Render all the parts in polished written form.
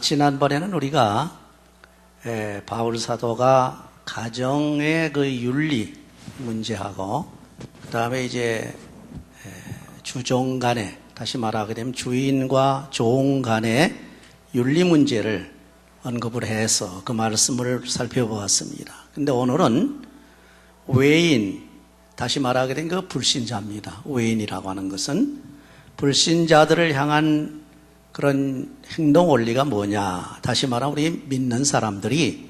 지난번에는 우리가 바울 사도가 가정의 그 윤리 문제하고 그 다음에 이제 주종 간의, 다시 말하게 되면 주인과 종 간의 윤리 문제를 언급을 해서 그 말씀을 살펴보았습니다. 근데 오늘은 외인, 다시 말하게 된 그 불신자입니다. 외인이라고 하는 것은 불신자들을 향한 그런 행동 원리가 뭐냐. 다시 말하면 우리 믿는 사람들이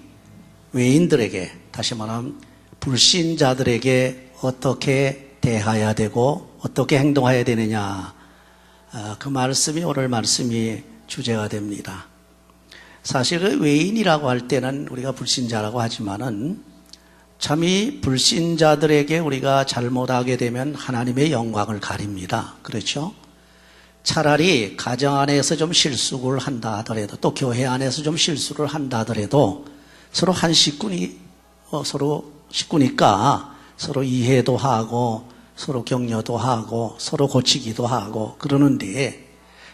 외인들에게, 다시 말하면 불신자들에게 어떻게 대해야 되고 어떻게 행동해야 되느냐. 그 말씀이 오늘 말씀이 주제가 됩니다. 사실 그 외인이라고 할 때는 우리가 불신자라고 하지만은 참 이 불신자들에게 우리가 잘못하게 되면 하나님의 영광을 가립니다. 그렇죠? 차라리 가정 안에서 좀 실수를 한다 하더라도, 또 교회 안에서 좀 실수를 한다 하더라도 서로 한 식구니, 서로 식구니까 서로 이해도 하고 서로 격려도 하고 서로 고치기도 하고 그러는데,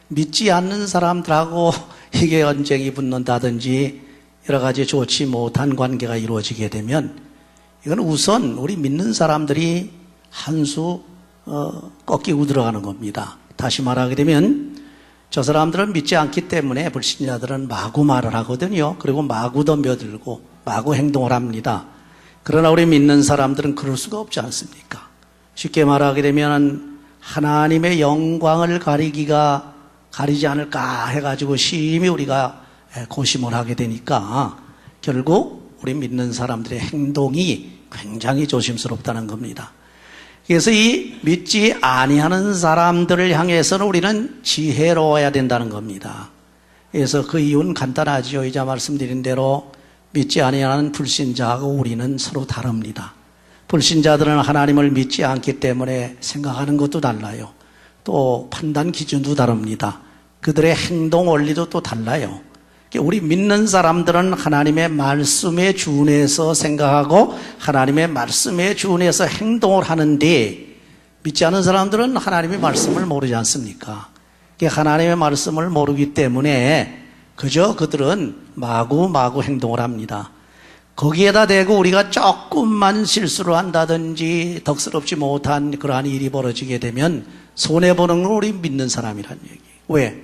믿지 않는 사람들하고 이게 언쟁이 붙는다든지 여러 가지 좋지 못한 관계가 이루어지게 되면 이건 우선 우리 믿는 사람들이 한 수 꺾이고 들어가는 겁니다. 다시 말하게 되면 저 사람들은 믿지 않기 때문에 불신자들은 마구 말을 하거든요. 그리고 마구 덤벼들고 마구 행동을 합니다. 그러나 우리 믿는 사람들은 그럴 수가 없지 않습니까? 쉽게 말하게 되면 하나님의 영광을 가리지 않을까 해가지고 심히 우리가 고심을 하게 되니까 결국 우리 믿는 사람들의 행동이 굉장히 조심스럽다는 겁니다. 그래서 이 믿지 아니하는 사람들을 향해서는 우리는 지혜로워야 된다는 겁니다. 그래서 그 이유는 간단하지요. 이제 말씀드린 대로 믿지 아니하는 불신자하고 우리는 서로 다릅니다. 불신자들은 하나님을 믿지 않기 때문에 생각하는 것도 달라요. 또 판단 기준도 다릅니다. 그들의 행동 원리도 또 달라요. 우리 믿는 사람들은 하나님의 말씀에 준해서 생각하고 하나님의 말씀에 준해서 행동을 하는데, 믿지 않는 사람들은 하나님의 말씀을 모르지 않습니까? 하나님의 말씀을 모르기 때문에 그저 그들은 마구 행동을 합니다. 거기에다 대고 우리가 조금만 실수를 한다든지 덕스럽지 못한 그러한 일이 벌어지게 되면 손해보는 건 우리 믿는 사람이란 얘기예요. 왜?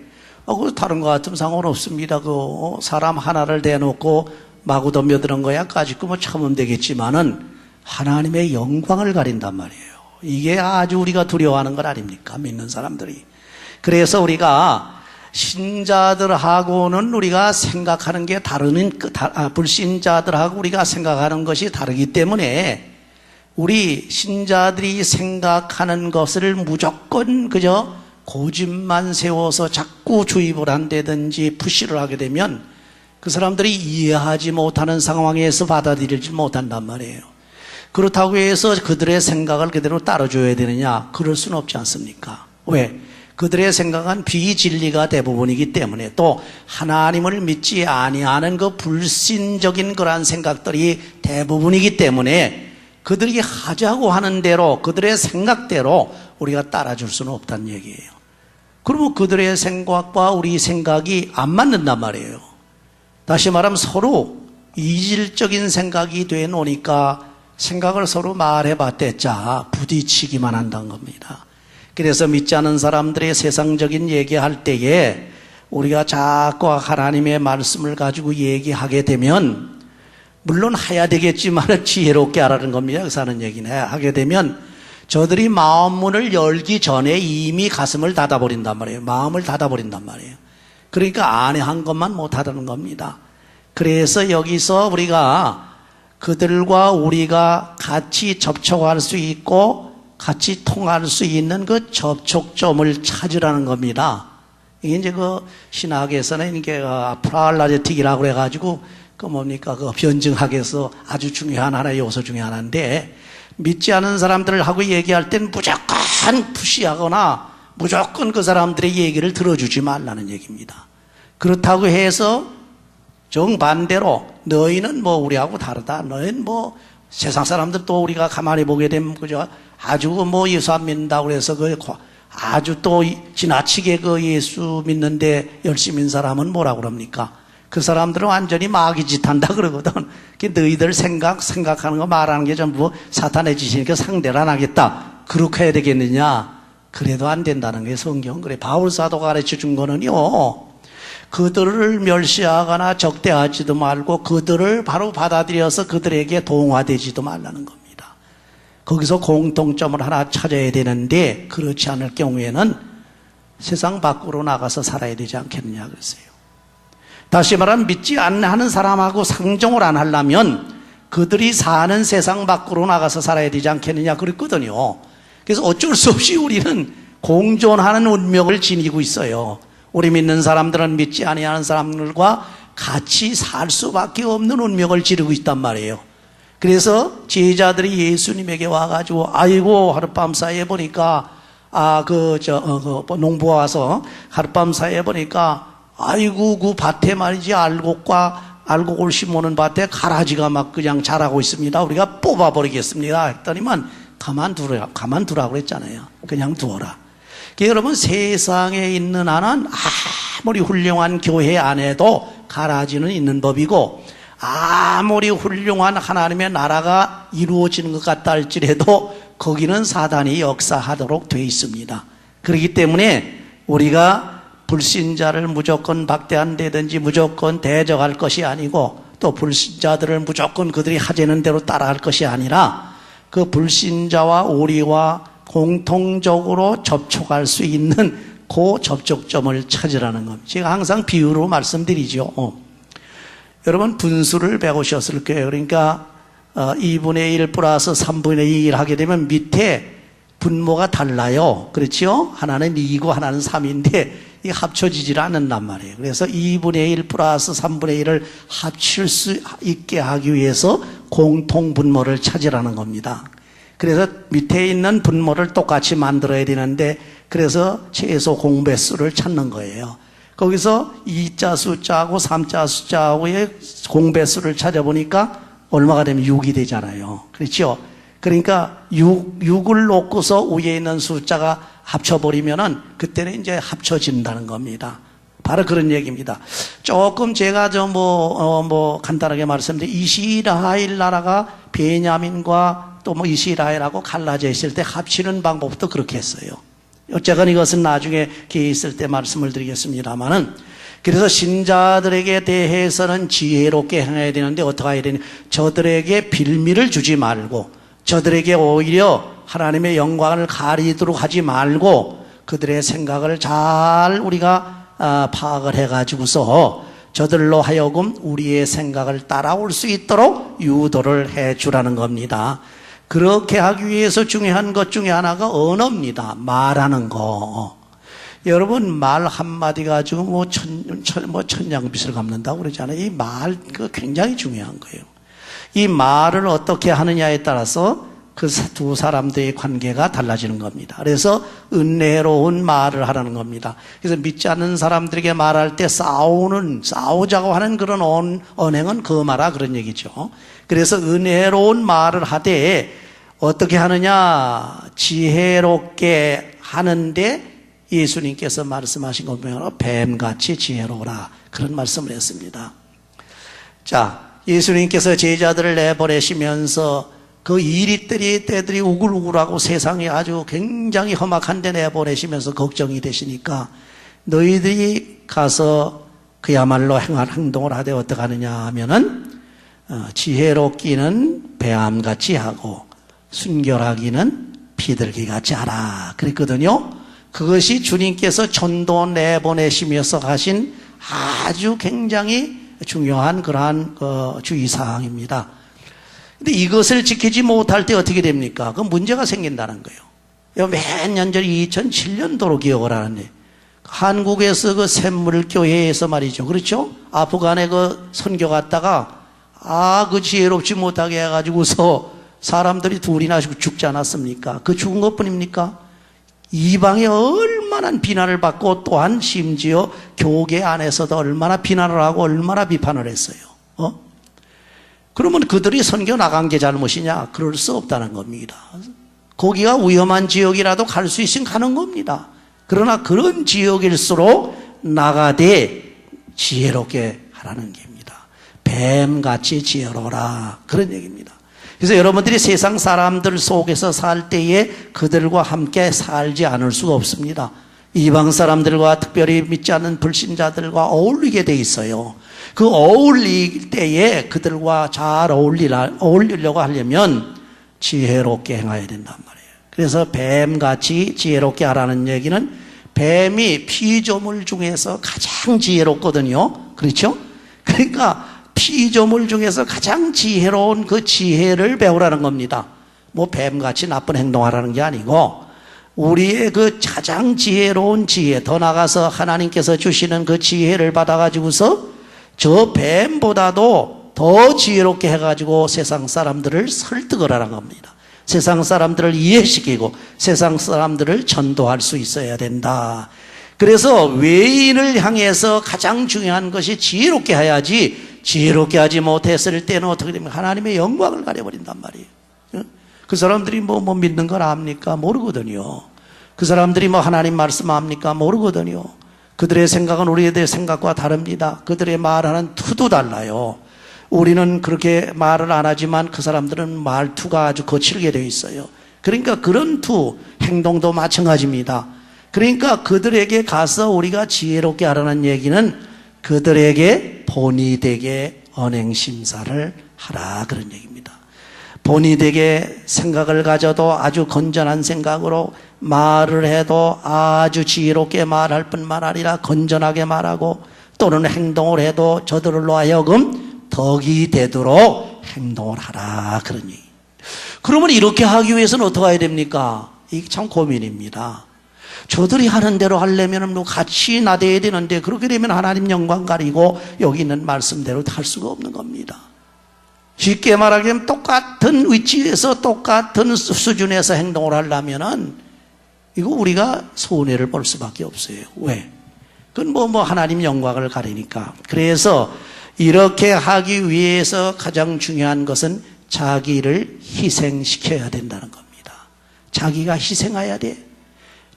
다른 거 같으면 상관없습니다. 사람 하나를 대놓고 마구 덤벼드는 거야 까짓거 뭐 참으면 되겠지만은 하나님의 영광을 가린단 말이에요. 이게 아주 우리가 두려워하는 것 아닙니까? 믿는 사람들이. 그래서 우리가 신자들하고는 우리가 생각하는 게 불신자들하고 우리가 생각하는 것이 다르기 때문에 우리 신자들이 생각하는 것을 무조건 그저 고집만 세워서 자꾸 주입을 한다든지 푸시를 하게 되면 그 사람들이 이해하지 못하는 상황에서 받아들이지 못한단 말이에요. 그렇다고 해서 그들의 생각을 그대로 따라줘야 되느냐? 그럴 수는 없지 않습니까? 왜? 그들의 생각은 비진리가 대부분이기 때문에, 또 하나님을 믿지 아니하는 그 불신적인 그러한 생각들이 대부분이기 때문에 그들이 하자고 하는 대로, 그들의 생각대로 우리가 따라줄 수는 없다는 얘기예요. 그러면 그들의 생각과 우리 생각이 안 맞는단 말이에요. 다시 말하면 서로 이질적인 생각이 돼 놓으니까 생각을 서로 말해봤댔자 부딪히기만 한다는 겁니다. 그래서 믿지 않는 사람들의 세상적인 얘기할 때에 우리가 자꾸 하나님의 말씀을 가지고 얘기하게 되면, 물론 해야 되겠지만 지혜롭게 하라는 겁니다. 여기서 하는 얘기는 하게 되면 저들이 마음문을 열기 전에 이미 가슴을 닫아버린단 말이에요. 마음을 닫아버린단 말이에요. 그러니까 안에 한 것만 못하다는 겁니다. 그래서 여기서 우리가 그들과 우리가 같이 접촉할 수 있고 같이 통할 수 있는 그 접촉점을 찾으라는 겁니다. 이게 이제 그 신학에서는 이게 프라알라제틱이라고 그래가지고 변증학에서 아주 중요한 하나의 요소 중에 하나인데, 믿지 않은 사람들하고 얘기할 땐 무조건 푸시하거나 무조건 그 사람들의 얘기를 들어주지 말라는 얘기입니다. 그렇다고 해서 정반대로 너희는 뭐 우리하고 다르다, 너희는 뭐 세상 사람들 또 우리가 가만히 보게 되면 그저 아주 뭐 예수 안 믿는다고 해서 그 아주 또 지나치게 그 예수 믿는데 열심인 사람은 뭐라고 그럽니까? 그 사람들은 완전히 마귀 짓 한다 그러거든. 너희들 생각하는 거 말하는 게 전부 사탄의 짓이니까 상대를 안 하겠다. 그렇게 해야 되겠느냐? 그래도 안 된다는 게 성경. 그래. 바울 사도가 가르쳐 준 거는요, 그들을 멸시하거나 적대하지도 말고 그들을 바로 받아들여서 그들에게 동화되지도 말라는 겁니다. 거기서 공통점을 하나 찾아야 되는데, 그렇지 않을 경우에는 세상 밖으로 나가서 살아야 되지 않겠느냐 그랬어요. 다시 말하면 믿지 않는 사람하고 상종을 안 하려면 그들이 사는 세상 밖으로 나가서 살아야 되지 않겠느냐 그랬거든요. 그래서 어쩔 수 없이 우리는 공존하는 운명을 지니고 있어요. 우리 믿는 사람들은 믿지 아니하는 사람들과 같이 살 수밖에 없는 운명을 지르고 있단 말이에요. 그래서 제자들이 예수님에게 와가지고, 아이고 하룻밤 사이에 보니까 농부가 와서 하룻밤 사이에 보니까, 아이고 그 밭에 말이지 알곡을 심어놓은 밭에 가라지가 막 그냥 자라고 있습니다. 우리가 뽑아버리겠습니다 했더니만 가만두라고 그랬잖아요. 그냥 두어라. 여러분, 세상에 있는 한은 아무리 훌륭한 교회 안에도 가라지는 있는 법이고, 아무리 훌륭한 하나님의 나라가 이루어지는 것 같다 할지라도 거기는 사단이 역사하도록 되어 있습니다. 그렇기 때문에 우리가 불신자를 무조건 박대한다든지 무조건 대적할 것이 아니고, 또 불신자들을 무조건 그들이 하자는 대로 따라할 것이 아니라, 그 불신자와 우리와 공통적으로 접촉할 수 있는 그 접촉점을 찾으라는 겁니다. 제가 항상 비유로 말씀드리죠. 여러분, 분수를 배우셨을 거예요. 그러니까 2분의 1 플러스 3분의 2를 하게 되면 밑에 분모가 달라요. 그렇죠? 하나는 2이고 하나는 3인데 이게 합쳐지질 않는단 말이에요. 그래서 2분의 1 플러스 3분의 1을 합칠 수 있게 하기 위해서 공통 분모를 찾으라는 겁니다. 그래서 밑에 있는 분모를 똑같이 만들어야 되는데, 그래서 최소 공배수를 찾는 거예요. 거기서 2자 숫자하고 3자 숫자하고의 공배수를 찾아보니까 얼마가 되면 6이 되잖아요. 그렇죠? 그러니까 6을 놓고서 위에 있는 숫자가 합쳐버리면은 그때는 이제 합쳐진다는 겁니다. 바로 그런 얘기입니다. 조금 제가 간단하게 말씀드리면, 이스라엘 나라가 베냐민과 또 이스라엘하고 갈라져 있을 때 합치는 방법도 그렇게 했어요. 어쨌건 이것은 나중에 기회 있을 때 말씀을 드리겠습니다만은, 그래서 신자들에게 대해서는 지혜롭게 행해야 되는데 어떻게 해야 되냐? 저들에게 빌미를 주지 말고, 저들에게 오히려 하나님의 영광을 가리도록 하지 말고, 그들의 생각을 잘 우리가 파악을 해가지고서 저들로 하여금 우리의 생각을 따라올 수 있도록 유도를 해주라는 겁니다. 그렇게 하기 위해서 중요한 것 중에 하나가 언어입니다. 말하는 거. 여러분, 말 한마디 가지고 천냥빚을 갚는다고 그러잖아요. 이 말, 굉장히 중요한 거예요. 이 말을 어떻게 하느냐에 따라서 그 두 사람들의 관계가 달라지는 겁니다. 그래서 은혜로운 말을 하라는 겁니다. 그래서 믿지 않는 사람들에게 말할 때 싸우자고 하는 그런 언행은 거마라, 그런 얘기죠. 그래서 은혜로운 말을 하되 어떻게 하느냐? 지혜롭게 하는데 예수님께서 말씀하신 것 보면 뱀같이 지혜로우라, 그런 말씀을 했습니다. 자, 예수님께서 제자들을 내보내시면서 그 때들이 우글우글하고 세상이 아주 굉장히 험악한데 내보내시면서 걱정이 되시니까, 너희들이 가서 그야말로 행동을 하되 어떻게 하느냐 하면은, 지혜롭기는 뱀같이 하고 순결하기는 비둘기같이 하라 그랬거든요. 그것이 주님께서 전도 내보내시면서 하신 아주 굉장히 중요한 그러한 주의사항입니다. 근데 이것을 지키지 못할 때 어떻게 됩니까? 그 문제가 생긴다는 거예요. 몇 년 전 2007년도로 기억을 하는데, 한국에서 그 샘물교회에서 말이죠. 그렇죠? 아프간에 그 선교 갔다가 그 지혜롭지 못하게 해가지고서 사람들이 둘이나 죽지 않았습니까? 그 죽은 것 뿐입니까? 이방에 얼마나 비난을 받고, 또한 심지어 교계 안에서도 얼마나 비난을 하고 얼마나 비판을 했어요. 그러면 그들이 선교 나간 게 잘못이냐? 그럴 수 없다는 겁니다. 거기가 위험한 지역이라도 갈 수 있으면 가는 겁니다. 그러나 그런 지역일수록 나가되 지혜롭게 하라는 얘기입니다. 뱀같이 지혜로라, 그런 얘기입니다. 그래서 여러분들이 세상 사람들 속에서 살 때에 그들과 함께 살지 않을 수가 없습니다. 이방 사람들과 특별히 믿지 않는 불신자들과 어울리게 돼 있어요. 그 어울릴 때에 그들과 잘 어울리려고 하려면 지혜롭게 행해야 된단 말이에요. 그래서 뱀같이 지혜롭게 하라는 얘기는 뱀이 피조물 중에서 가장 지혜롭거든요. 그렇죠? 그러니까 피조물 중에서 가장 지혜로운 그 지혜를 배우라는 겁니다. 뭐 뱀같이 나쁜 행동하라는 게 아니고 우리의 그 가장 지혜로운 지혜, 더 나아가서 하나님께서 주시는 그 지혜를 받아가지고서 저 뱀보다도 더 지혜롭게 해가지고 세상 사람들을 설득을 하라는 겁니다. 세상 사람들을 이해시키고 세상 사람들을 전도할 수 있어야 된다. 그래서 외인을 향해서 가장 중요한 것이 지혜롭게 해야지, 지혜롭게 하지 못했을 때는 어떻게 되면 하나님의 영광을 가려버린단 말이에요. 그 사람들이 뭐 믿는 걸 압니까? 모르거든요. 그 사람들이 뭐 하나님 말씀 압니까? 모르거든요. 그들의 생각은 우리의 생각과 다릅니다. 그들의 말하는 투도 달라요. 우리는 그렇게 말을 안 하지만 그 사람들은 말투가 아주 거칠게 되어 있어요. 그러니까 그런 투, 행동도 마찬가지입니다. 그러니까 그들에게 가서 우리가 지혜롭게 하라는 얘기는 그들에게 본이 되게 언행심사를 하라, 그런 얘기입니다. 본이 되게 생각을 가져도 아주 건전한 생각으로 말을 해도 아주 지혜롭게 말할 뿐만 아니라 건전하게 말하고, 또는 행동을 해도 저들로 하여금 덕이 되도록 행동을 하라, 그런 얘기. 그러면 이렇게 하기 위해서는 어떻게 해야 됩니까? 이게 참 고민입니다. 저들이 하는 대로 하려면 뭐 같이 나대야 되는데, 그렇게 되면 하나님 영광 가리고 여기 있는 말씀대로 할 수가 없는 겁니다. 쉽게 말하면 똑같은 위치에서 똑같은 수준에서 행동을 하려면은 이거 우리가 손해를 볼 수밖에 없어요. 왜? 그건 뭐 하나님 영광을 가리니까. 그래서 이렇게 하기 위해서 가장 중요한 것은 자기를 희생시켜야 된다는 겁니다. 자기가 희생해야 돼.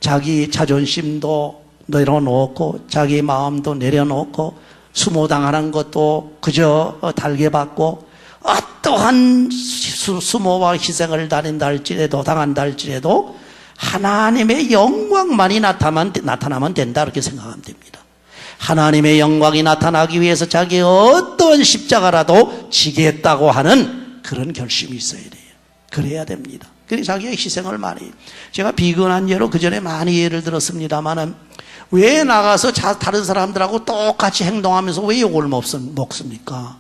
자기 자존심도 내려놓고 자기 마음도 내려놓고 수모당하는 것도 그저 달게 받고 어떠한 수모와 희생을 당한다 할지라도 하나님의 영광만이 나타나면 된다, 이렇게 생각하면 됩니다. 하나님의 영광이 나타나기 위해서 자기의 어떤 십자가라도 지겠다고 하는 그런 결심이 있어야 돼요. 그래야 됩니다. 그래서 자기의 희생을 많이, 제가 비근한 예로 그 전에 많이 예를 들었습니다만은, 왜 나가서 다른 사람들하고 똑같이 행동하면서 왜 욕을 먹습니까?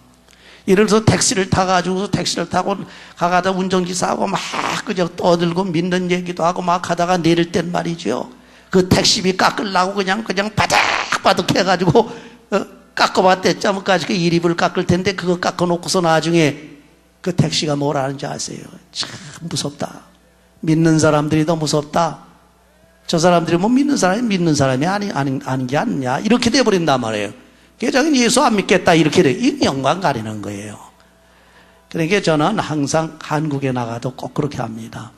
예를 들어서 택시를 타가지고 택시를 타고 가가다 운전기사하고 막 그저 떠들고 믿는 얘기도 하고 막 하다가 내릴 땐 말이죠, 그 택시비 깎으려고 그냥 바득바득 해가지고 깎아봤댔자면까지 그 1입을 깎을 텐데 그거 깎아놓고서 나중에 그 택시가 뭐라 하는지 아세요? 참 무섭다. 믿는 사람들이 더 무섭다. 저 사람들이 뭐 믿는 사람이 아닌 게 아니냐, 이렇게 돼버린단 말이에요. 자기는 예수 안 믿겠다, 이렇게 돼. 이 영광 가리는 거예요. 그러니까 저는 항상 한국에 나가도 꼭 그렇게 합니다.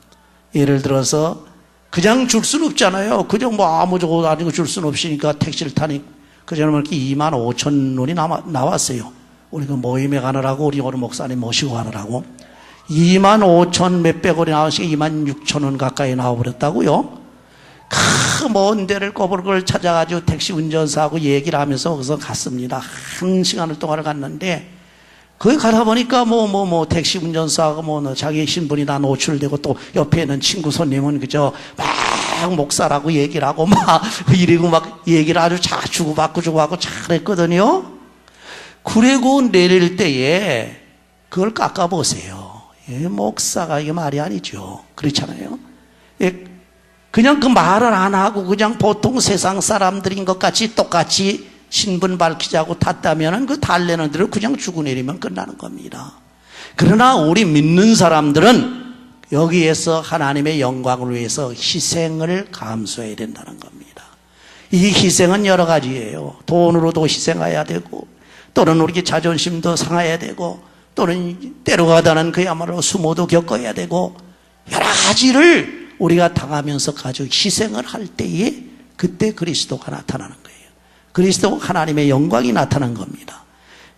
예를 들어서 그냥 줄 수는 없잖아요. 그냥 뭐 아무 저거 아니고 줄 수는 없으니까 택시를 타니 그전에 이렇게 25,000원이 나왔어요. 우리 그 모임에 가느라고, 우리 오늘 목사님 모시고 가느라고 25,000 몇백 원이 나오시니까 26,000원 가까이 나와버렸다고요. 먼 데를 꼬불꼬불 찾아가지고 택시 운전사하고 얘기를 하면서 거기서 갔습니다. 1시간을 동안을 갔는데, 거기 가다 보니까 택시 운전사하고 자기 신분이 다 노출되고, 또 옆에 있는 친구 손님은 그저 막 목사라고 얘기를 하고 막 이러고 막 얘기를 아주 잘 주고받고 잘했거든요. 그리고 내릴 때에 그걸 깎아보세요. 목사가 이게 말이 아니죠. 그렇잖아요. 그냥 그 말을 안 하고 그냥 보통 세상 사람들인 것 같이 똑같이 신분 밝히자고 탔다면 그 달래는 대로 그냥 죽어내리면 끝나는 겁니다. 그러나 우리 믿는 사람들은 여기에서 하나님의 영광을 위해서 희생을 감수해야 된다는 겁니다. 이 희생은 여러 가지예요. 돈으로도 희생해야 되고, 또는 우리 자존심도 상해야 되고, 또는 때로 가다는 그야말로 수모도 겪어야 되고, 여러 가지를 우리가 당하면서 가지고 희생을 할 때에 그때 그리스도가 나타나는 거예요. 그리스도가 하나님의 영광이 나타난 겁니다.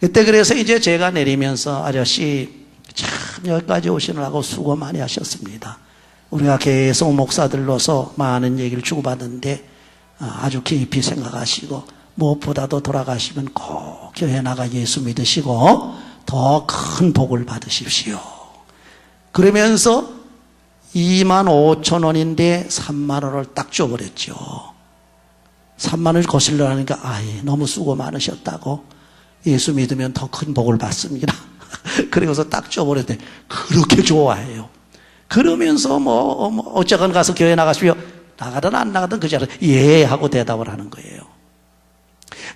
그때 그래서 이제 제가 내리면서 아저씨 참 여기까지 오시느라고 수고 많이 하셨습니다. 우리가 계속 목사들로서 많은 얘기를 주고받는데 아주 깊이 생각하시고 무엇보다도 돌아가시면 꼭 교회 나가 예수 믿으시고 더 큰 복을 받으십시오. 그러면서 25,000원인데 3만 원을 딱 줘버렸죠. 3만 원을 거슬러 하니까 너무 수고 많으셨다고 예수 믿으면 더 큰 복을 받습니다. 그리고서 딱 줘버렸더니 그렇게 좋아해요. 그러면서 어쨌건 가서 교회 나가시오. 나가든 안 나가든 그 자리에 예 하고 대답을 하는 거예요.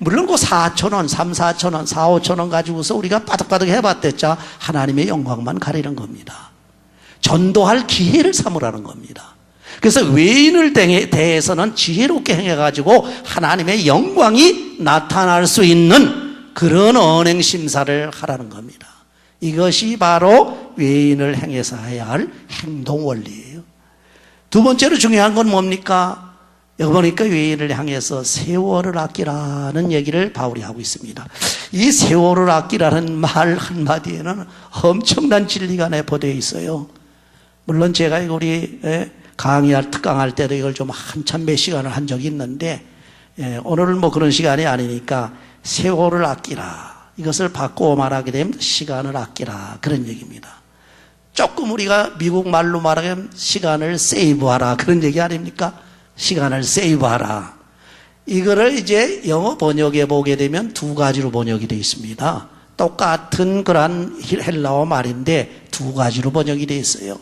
물론 그 4,000원, 3, 4,000원, 4, 5,000원 가지고서 우리가 바득바득 해봤댔자 하나님의 영광만 가리는 겁니다. 전도할 기회를 삼으라는 겁니다. 그래서 외인을 대해서는 지혜롭게 행해가지고 하나님의 영광이 나타날 수 있는 그런 언행심사를 하라는 겁니다. 이것이 바로 외인을 행해서 해야 할 행동 원리예요. 두 번째로 중요한 건 뭡니까? 여기 보니까 외인을 향해서 세월을 아끼라는 얘기를 바울이 하고 있습니다. 이 세월을 아끼라는 말 한마디에는 엄청난 진리가 내포되어 있어요. 물론 제가 우리 특강할 때도 이걸 좀 한참 몇 시간을 한 적이 있는데 오늘은 그런 시간이 아니니까 세월을 아끼라. 이것을 바꾸어 말하게 되면 시간을 아끼라. 그런 얘기입니다. 조금 우리가 미국 말로 말하면 시간을 세이브하라. 그런 얘기 아닙니까? 시간을 세이브하라. 이거를 이제 영어 번역에 보게 되면 두 가지로 번역이 되어 있습니다. 똑같은 그런 헬라어 말인데 두 가지로 번역이 되어 있어요.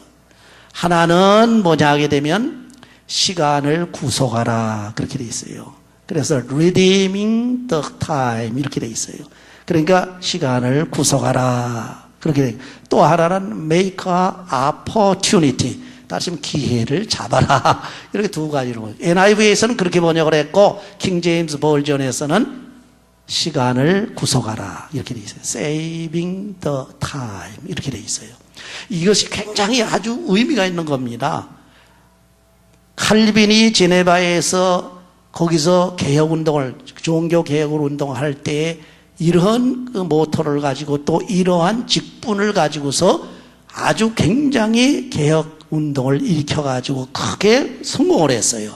하나는 뭐냐 하게 되면 시간을 구속하라. 그렇게 되어 있어요. 그래서 redeeming the time 이렇게 되어 있어요. 그러니까 시간을 구속하라. 그렇게 되어 있어요. 또 하나는 make a opportunity. 다시 기회를 잡아라. 이렇게 두 가지로. NIV에서는 그렇게 번역을 했고 킹 제임스 버전에서는 시간을 구속하라. 이렇게 되어 있어요. saving the time 이렇게 되어 있어요. 이것이 굉장히 아주 의미가 있는 겁니다. 칼빈이 제네바에서 거기서 개혁운동을, 종교 개혁운동을 할 때 이러한 그 모토를 가지고 또 이러한 직분을 가지고서 아주 굉장히 개혁운동을 일으켜가지고 크게 성공을 했어요.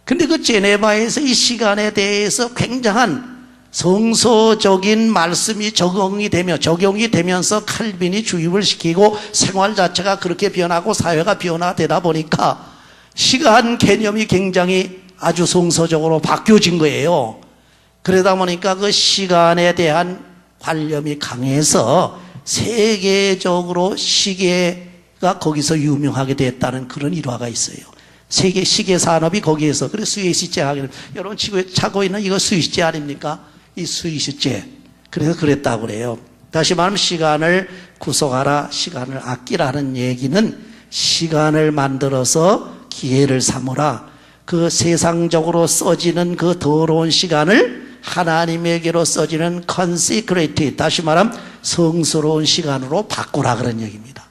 근데 그 제네바에서 이 시간에 대해서 굉장한 성서적인 말씀이 적용이 되면서 칼빈이 주입을 시키고 생활 자체가 그렇게 변하고 사회가 변화되다 보니까 시간 개념이 굉장히 아주 성서적으로 바뀌어진 거예요. 그러다 보니까 그 시간에 대한 관념이 강해서 세계적으로 시계가 거기서 유명하게 됐다는 그런 일화가 있어요. 세계 시계 산업이 거기에서. 그래서 스위스제 하기는 여러분 차고 있는 이거 스위스제 아닙니까? 이 스위스제. 그래서 그랬다고 그래요. 다시 말하면 시간을 구속하라, 시간을 아끼라는 얘기는 시간을 만들어서 기회를 삼으라. 그 세상적으로 써지는 그 더러운 시간을 하나님에게로 써지는 consecrated, 다시 말하면 성스러운 시간으로 바꾸라 그런 얘기입니다.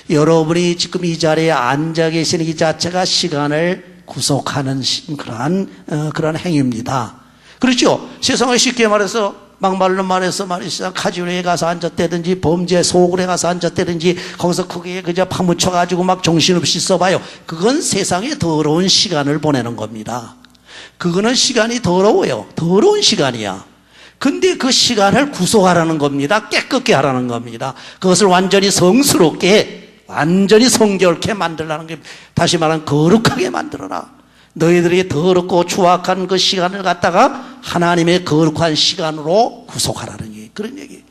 여러분이 지금 이 자리에 앉아 계시는 이 자체가 시간을 구속하는 그런 행위입니다. 그렇죠? 세상에 쉽게 말해서 막말로 말해서 말이죠. 카지노에 가서 앉았다든지 범죄 소굴에 가서 앉았다든지 거기서 크게 그저 파묻혀가지고 막 정신없이 써봐요. 그건 세상에 더러운 시간을 보내는 겁니다. 그거는 시간이 더러워요. 더러운 시간이야. 근데 그 시간을 구속하라는 겁니다. 깨끗게 하라는 겁니다. 그것을 완전히 성스럽게, 완전히 성결케 만들라는 게, 다시 말하면 거룩하게 만들어라. 너희들이 더럽고 추악한 그 시간을 갖다가 하나님의 거룩한 시간으로 구속하라는 얘기. 그런 얘기.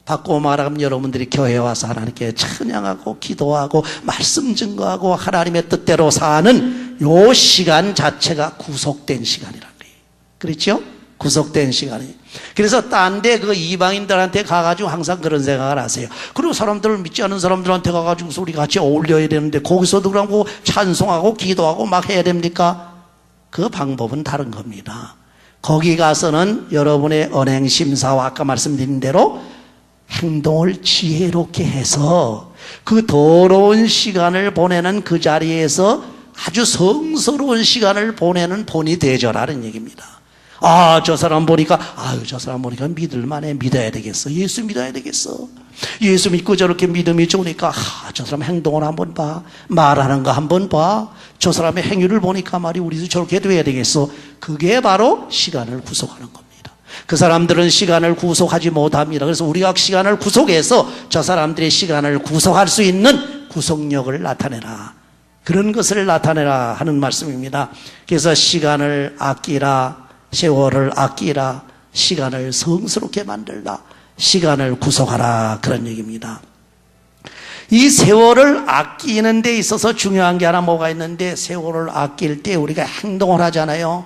바꾸어 말하면 여러분들이 교회에 와서 하나님께 찬양하고 기도하고 말씀 증거하고 하나님의 뜻대로 사는 요 시간 자체가 구속된 시간이라는 거예요. 그렇죠? 구속된 시간이. 그래서 딴 데 그 이방인들한테 가가지고 항상 그런 생각을 하세요. 그리고 사람들을 믿지 않는 사람들한테 가가지고 우리 같이 어울려야 되는데 거기서도 그러고 찬송하고 기도하고 막 해야 됩니까? 그 방법은 다른 겁니다. 거기 가서는 여러분의 언행심사와 아까 말씀드린 대로 행동을 지혜롭게 해서 그 더러운 시간을 보내는 그 자리에서 아주 성스러운 시간을 보내는 본이 되져라는 얘기입니다. 저 사람 보니까, 저 사람 보니까 믿을만해. 믿어야 되겠어. 예수 믿어야 되겠어. 예수 믿고 저렇게 믿음이 좋으니까, 저 사람 행동을 한번 봐. 말하는 거 한번 봐. 저 사람의 행위를 보니까 말이 우리도 저렇게 돼야 되겠어. 그게 바로 시간을 구속하는 겁니다. 그 사람들은 시간을 구속하지 못합니다. 그래서 우리가 시간을 구속해서 저 사람들의 시간을 구속할 수 있는 구속력을 나타내라. 그런 것을 나타내라 하는 말씀입니다. 그래서 시간을 아끼라. 세월을 아끼라. 시간을 성스럽게 만들라. 시간을 구속하라. 그런 얘기입니다. 이 세월을 아끼는 데 있어서 중요한 게 하나 뭐가 있는데, 세월을 아낄 때 우리가 행동을 하잖아요.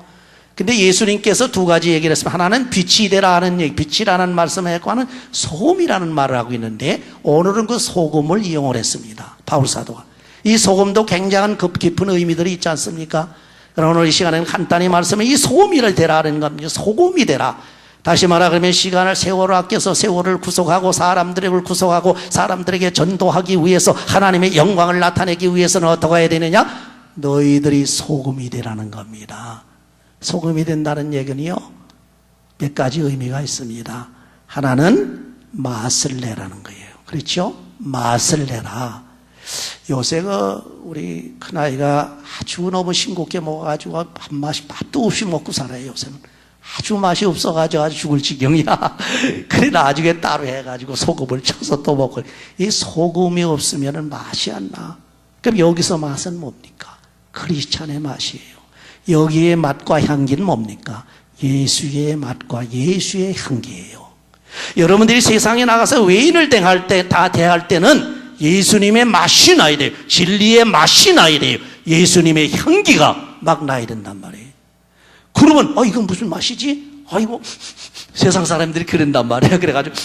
근데 예수님께서 두 가지 얘기를 했습니다. 하나는 빛이 되라 하는 얘기, 빛이라는 말씀을 했고, 하나는 소금이라는 말을 하고 있는데, 오늘은 그 소금을 이용을 했습니다. 바울 사도가. 이 소금도 굉장한 깊은 의미들이 있지 않습니까? 그러나 오늘 이 시간에는 간단히 말씀은 이 소금이를 되라는 겁니다. 소금이 되라. 다시 말하면 시간을, 세월을 아껴서 세월을 구속하고 사람들을 구속하고 사람들에게 전도하기 위해서 하나님의 영광을 나타내기 위해서는 어떻게 해야 되느냐? 너희들이 소금이 되라는 겁니다. 소금이 된다는 얘기는요, 몇 가지 의미가 있습니다. 하나는 맛을 내라는 거예요. 그렇죠? 맛을 내라. 요새 우리 큰아이가 아주 너무 싱겁게 먹어가지고 밥도 없이 먹고 살아요. 요새는 아주 맛이 없어가지고 아주 죽을 지경이야. 그래 나중에 따로 해가지고 소금을 쳐서 또 먹고. 이 소금이 없으면 맛이 안 나. 그럼 여기서 맛은 뭡니까? 크리스찬의 맛이에요. 여기의 맛과 향기는 뭡니까? 예수의 맛과 예수의 향기예요. 여러분들이 세상에 나가서 외인을 대할 때는 예수님의 맛이 나야 돼요. 진리의 맛이 나야 돼요. 예수님의 향기가 막 나야 된단 말이에요. 그러면 이건 무슨 맛이지? 이거 세상 사람들이 그런단 말이에요. 그래가지고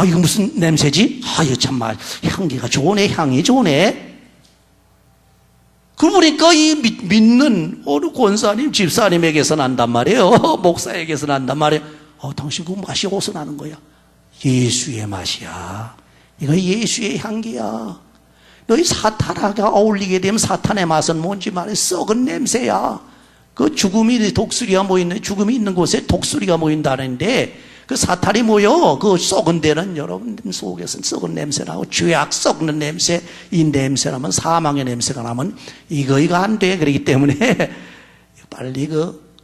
이거 무슨 냄새지? 이거 참 향기가 좋네. 향이 좋네. 그러니까 이 믿는 어느 권사님, 집사님에게서 난단 말이에요. 목사에게서 난단 말이에요. 당신 그 맛이 어디서 나는 거야? 예수의 맛이야. 이거 예수의 향기야. 너희 사탄하고 어울리게 되면 사탄의 맛은 뭔지 말해. 썩은 냄새야. 그 죽음이 독수리가 모이는, 죽음이 있는 곳에 독수리가 모인다는데, 그 사탄이 모여. 그 썩은 데는 여러분 속에서 썩은 냄새 나고, 죄악 썩는 냄새, 이 냄새 나면, 사망의 냄새가 나면, 이거 안 돼. 그렇기 때문에, 빨리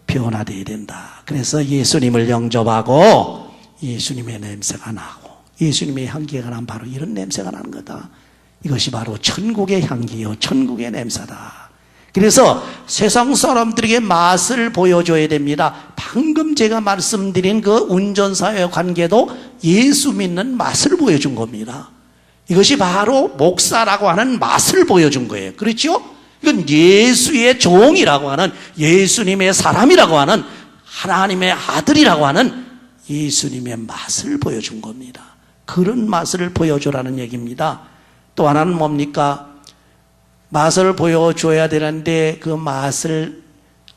변화되어야 된다. 그래서 예수님을 영접하고, 예수님의 냄새가 나고, 예수님의 향기가 나면 바로 이런 냄새가 나는 거다. 이것이 바로 천국의 향기요, 천국의 냄새다. 그래서 세상 사람들에게 맛을 보여줘야 됩니다. 방금 제가 말씀드린 그 운전사의 관계도 예수 믿는 맛을 보여준 겁니다. 이것이 바로 목사라고 하는 맛을 보여준 거예요. 그렇죠? 이건 예수의 종이라고 하는, 예수님의 사람이라고 하는, 하나님의 아들이라고 하는 예수님의 맛을 보여준 겁니다. 그런 맛을 보여주라는 얘기입니다. 또 하나는 뭡니까? 맛을 보여줘야 되는데 그 맛을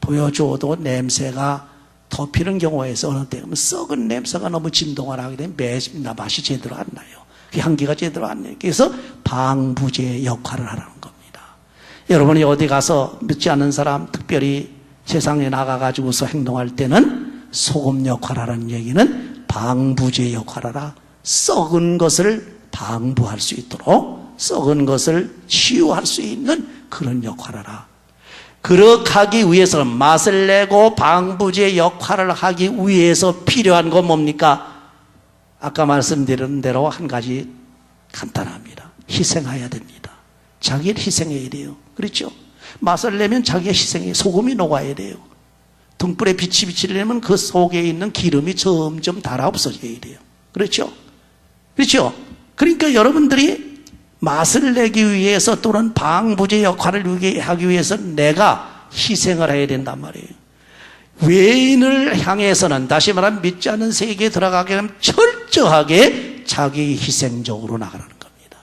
보여줘도 냄새가 덮이는 경우가 있어. 어느 때 썩은 냄새가 너무 진동을 하게 되면 맛이 제대로 안 나요. 그 향기가 제대로 안 나요. 그래서 방부제 역할을 하라는 겁니다. 여러분이 어디 가서 믿지 않는 사람, 특별히 세상에 나가가지고서 행동할 때는 소금 역할하라는 얘기는 방부제 역할하라. 썩은 것을 방부할 수 있도록, 썩은 것을 치유할 수 있는 그런 역할을 하라. 그렇게 하기 위해서는, 맛을 내고 방부제 역할을 하기 위해서 필요한 건 뭡니까? 아까 말씀드린 대로 한 가지 간단합니다. 희생해야 됩니다. 자기를 희생해야 돼요. 그렇죠? 맛을 내면 자기가 희생해요. 소금이 녹아야 돼요. 등불에 빛이 비치려면 그 속에 있는 기름이 점점 달아 없어져야 돼요. 그렇죠? 그렇죠? 그러니까 여러분들이 맛을 내기 위해서 또는 방부제 역할을 하기 위해서 내가 희생을 해야 된단 말이에요. 외인을 향해서는, 다시 말하면 믿지 않는 세계에 들어가게 되면 철저하게 자기 희생적으로 나가라는 겁니다.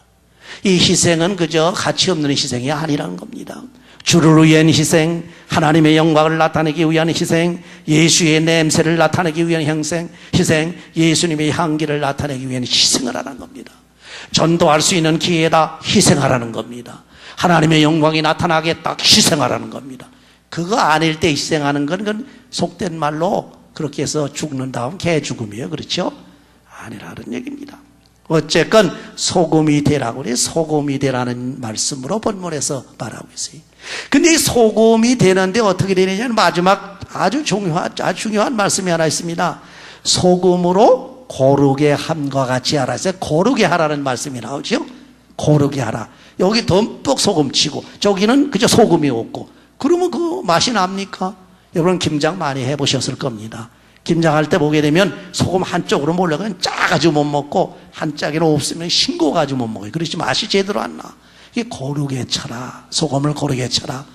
이 희생은 그저 가치 없는 희생이 아니라는 겁니다. 주를 위한 희생, 하나님의 영광을 나타내기 위한 희생, 예수의 냄새를 나타내기 위한 희생, 예수님의 향기를 나타내기 위한 희생을 하는 겁니다. 전도할 수 있는 기회다. 희생하라는 겁니다. 하나님의 영광이 나타나겠다. 희생하라는 겁니다. 그거 아닐 때 희생하는 건 그건 속된 말로 그렇게 해서 죽는 다음 개죽음이에요. 그렇죠? 아니라는 얘기입니다. 어쨌건 소금이 되라고 그래요. 소금이 되라는 말씀으로 본문에서 말하고 있어요. 근데 이 소금이 되는데 어떻게 되느냐는 마지막 아주 중요한 말씀이 하나 있습니다. 소금으로 고르게 함과 같이 하라 했어요. 고르게 하라는 말씀이 나오죠. 고르게 하라. 여기 듬뿍 소금 치고 저기는 그저 소금이 없고 그러면 그 맛이 납니까? 여러분 김장 많이 해보셨을 겁니다. 김장할 때 보게 되면 소금 한쪽으로 몰려가면 짜가지고 못 먹고 한짝에는 없으면 싱거워가지고 못 먹어요. 그렇지 맛이 제대로 안 나. 이게 고르게 쳐라. 소금을 고르게 쳐라.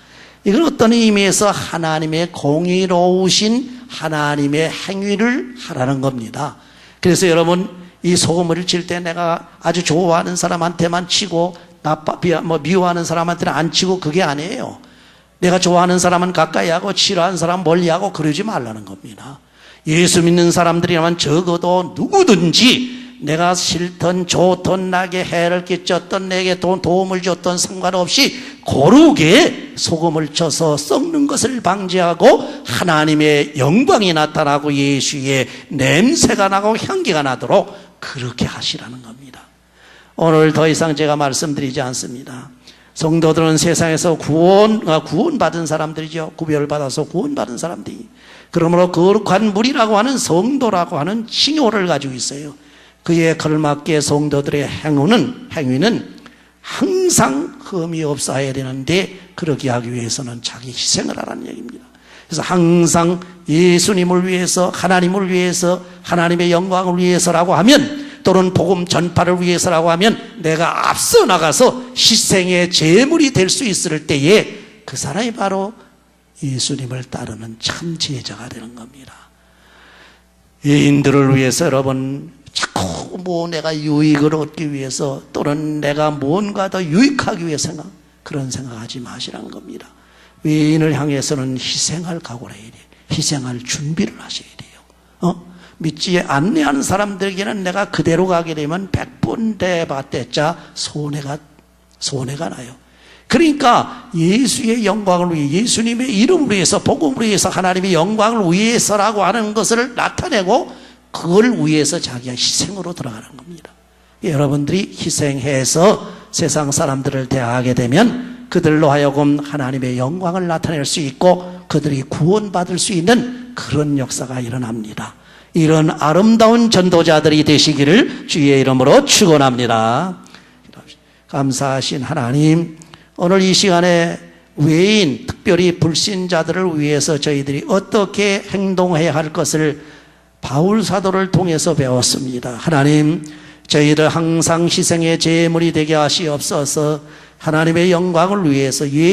이건 어떤 의미에서 하나님의 공의로우신 하나님의 행위를 하라는 겁니다. 그래서 여러분 이 소금을 칠 때 내가 아주 좋아하는 사람한테만 치고 미워하는 사람한테는 안 치고 그게 아니에요. 내가 좋아하는 사람은 가까이 하고 싫어하는 사람은 멀리 하고 그러지 말라는 겁니다. 예수 믿는 사람들이라면 적어도 누구든지 내가 싫든 좋든 나에게 해를 끼쳤든 내게 도움을 줬든 상관없이 고르게 소금을 쳐서 썩는 것을 방지하고 하나님의 영광이 나타나고 예수의 냄새가 나고 향기가 나도록 그렇게 하시라는 겁니다. 오늘 더 이상 제가 말씀드리지 않습니다. 성도들은 세상에서 구원받은 사람들이죠. 구별받아서 구원받은 사람들이. 그러므로 거룩한 무리라고 하는 성도라고 하는 칭호를 가지고 있어요. 그에 걸맞게 성도들의 행위는 항상 흠이 없어야 되는데 그러게 하기 위해서는 자기 희생을 하라는 얘기입니다. 그래서 항상 예수님을 위해서, 하나님을 위해서, 하나님의 영광을 위해서라고 하면 또는 복음 전파를 위해서라고 하면 내가 앞서 나가서 희생의 제물이 될 수 있을 때에 그 사람이 바로 예수님을 따르는 참 제자가 되는 겁니다. 예인들을 위해서 여러분 자꾸 내가 유익을 얻기 위해서 또는 내가 뭔가 더 유익하기 위해서 그런 생각하지 마시라는 겁니다. 예인을 향해서는 희생할 각오를 해야 돼요. 희생할 준비를 하셔야 돼요. 믿지 않는 사람들에게는 내가 그대로 가게 되면 100번 대받대자 손해가 나요. 그러니까 예수의 영광을 위해, 예수님의 이름을 위해서, 복음을 위해서, 하나님의 영광을 위해서라고 하는 것을 나타내고 그걸 위해서 자기가 희생으로 들어가는 겁니다. 여러분들이 희생해서 세상 사람들을 대하게 되면 그들로 하여금 하나님의 영광을 나타낼 수 있고 그들이 구원받을 수 있는 그런 역사가 일어납니다. 이런 아름다운 전도자들이 되시기를 주의 이름으로 축원합니다. 감사하신 하나님, 오늘 이 시간에 외인, 특별히 불신자들을 위해서 저희들이 어떻게 행동해야 할 것을 바울 사도를 통해서 배웠습니다. 하나님, 저희들 항상 희생의 제물이 되게 하시옵소서. 하나님의 영광을 위해서